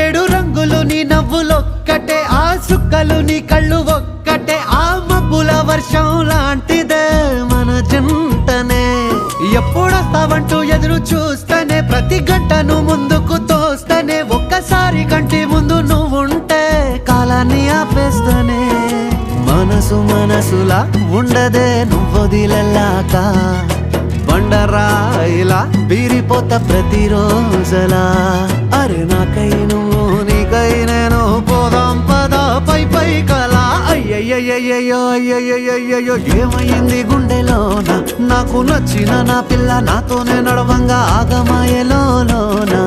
ఏడు రంగులు నీ నవ్వులొక్కటే, ఆ సుక్కలు నీ కళ్ళు ఒక్కటే, ఆ మబ్బుల వర్షం లాంటిదే మన జంటనే. ఎప్పుడొస్తావంటూ ఎదురు చూస్తేనే, ప్రతి గంటను ముందుకు తోస్తేనే, ఒక్కసారి కంటి ముందు నువ్వుంటే కాలాన్ని ఆపేస్తేనే. మనసు మనసులా ఉండదే నువ్వొదిలెళ్ళాక, బండరాయిలా బీరిపోత ప్రతిరోజలా. అరే నాకై నువ్వు నీకై నేను, పోదాం పదా పై పై కలా. అయ్యయ్యయ్యో అయ్యయ్యయ్యో ఏమైంది గుండెలోన, నాకు నచ్చిన నా పిల్ల నాతోనే నడవంగా ఆగమాయలోనా.